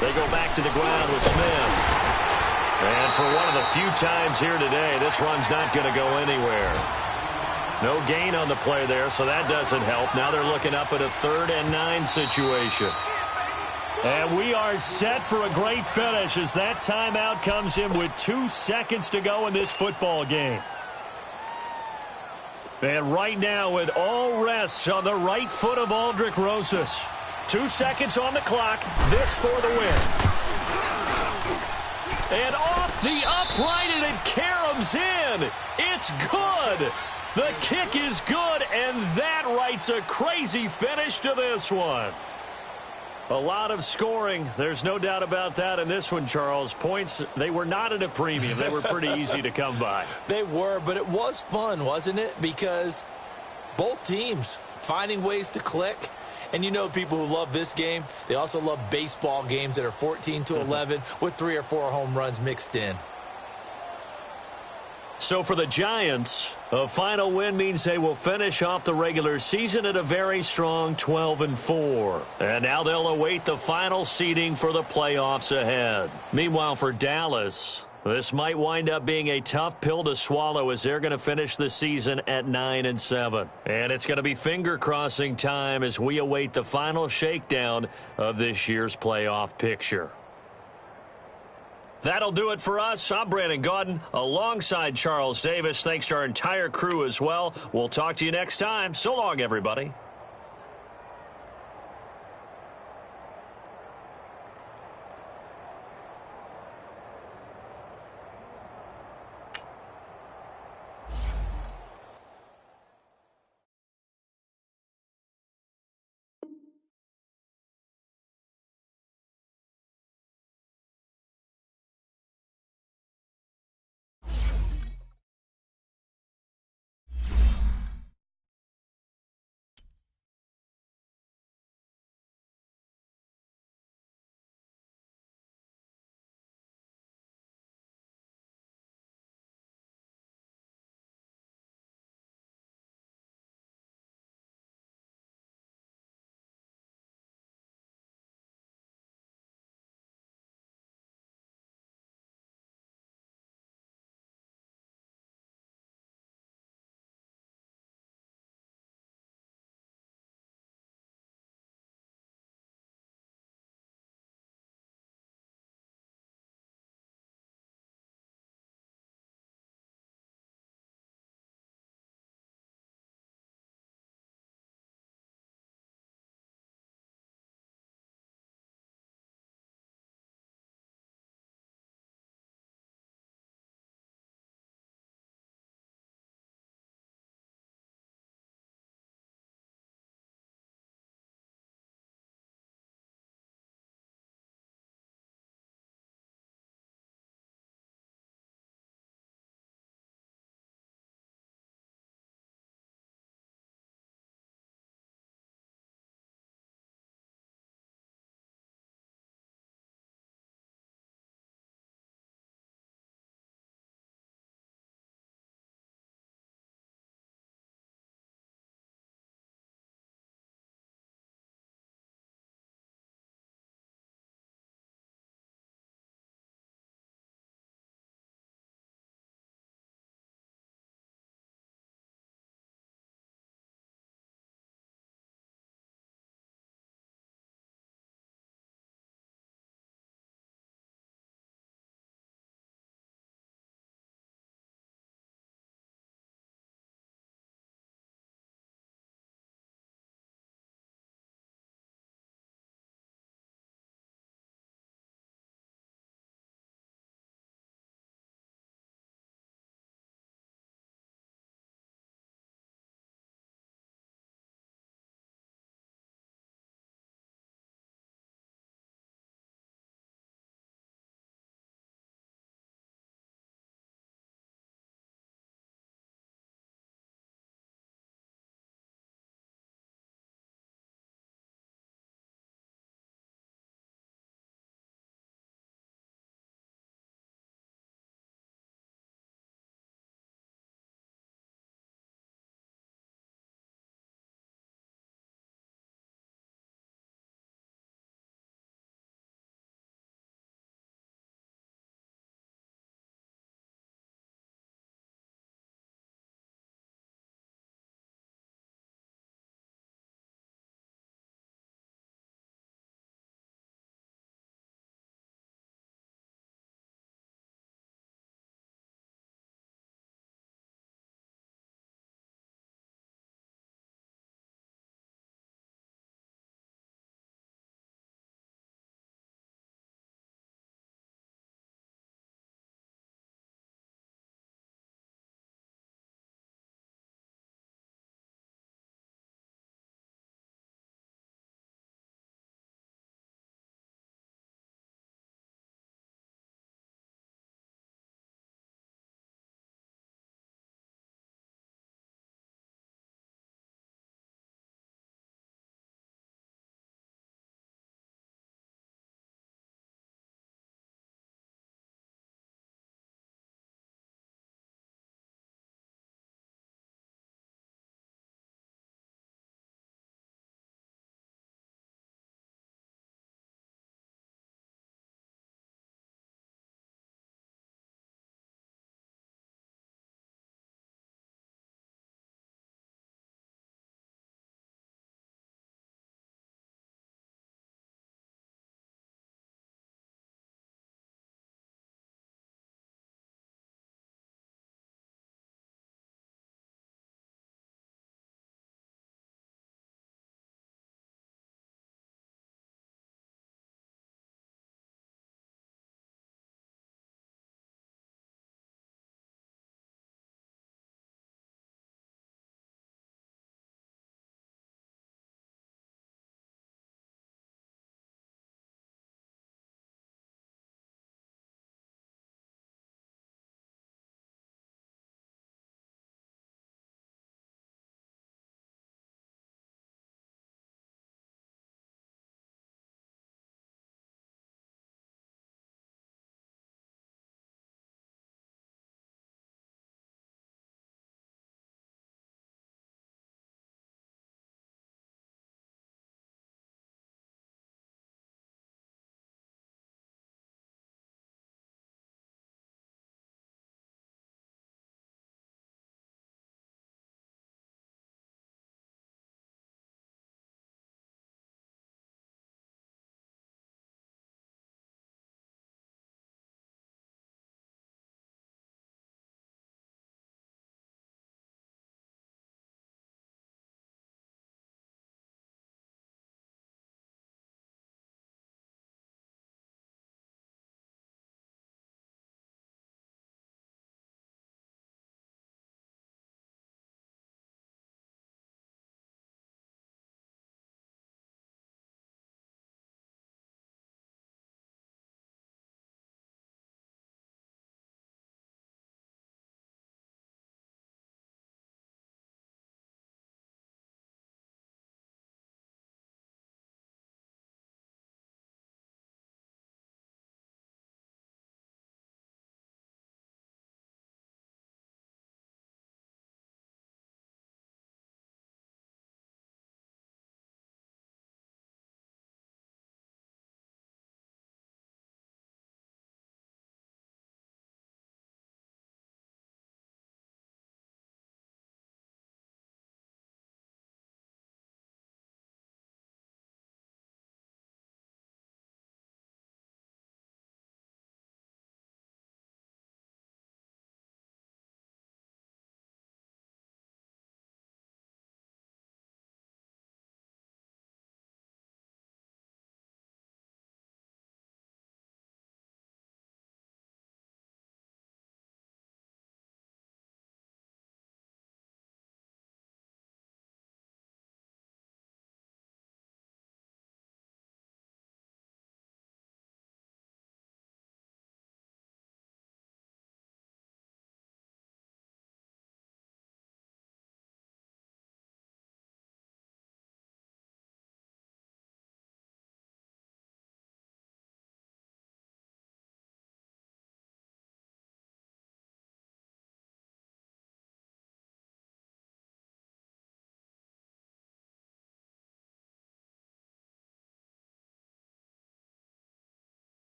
They go back to the ground with Smith. And for one of the few times here today, this run's not going to go anywhere. No gain on the play there, so that doesn't help. Now they're looking up at a 3rd and 9 situation. And we are set for a great finish as that timeout comes in with 2 seconds to go in this football game. And right now it all rests on the right foot of Aldrick Rosas. 2 seconds on the clock. This for the win. And off the upright, and it caroms in. It's good. The kick is good, and that writes a crazy finish to this one. A lot of scoring. There's no doubt about that in this one, Charles. Points, they were not at a premium. They were pretty easy to come by. They were, but it was fun, wasn't it? Because both teams finding ways to click. And you know people who love this game, they also love baseball games that are 14-11 with 3 or 4 home runs mixed in. So for the Giants, a final win means they will finish off the regular season at a very strong 12-4. And now they'll await the final seeding for the playoffs ahead. Meanwhile, for Dallas, this might wind up being a tough pill to swallow as they're going to finish the season at 9-7. And it's going to be finger-crossing time as we await the final shakedown of this year's playoff picture. That'll do it for us. I'm Brandon Gaudin alongside Charles Davis. Thanks to our entire crew as well. We'll talk to you next time. So long, everybody.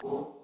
go.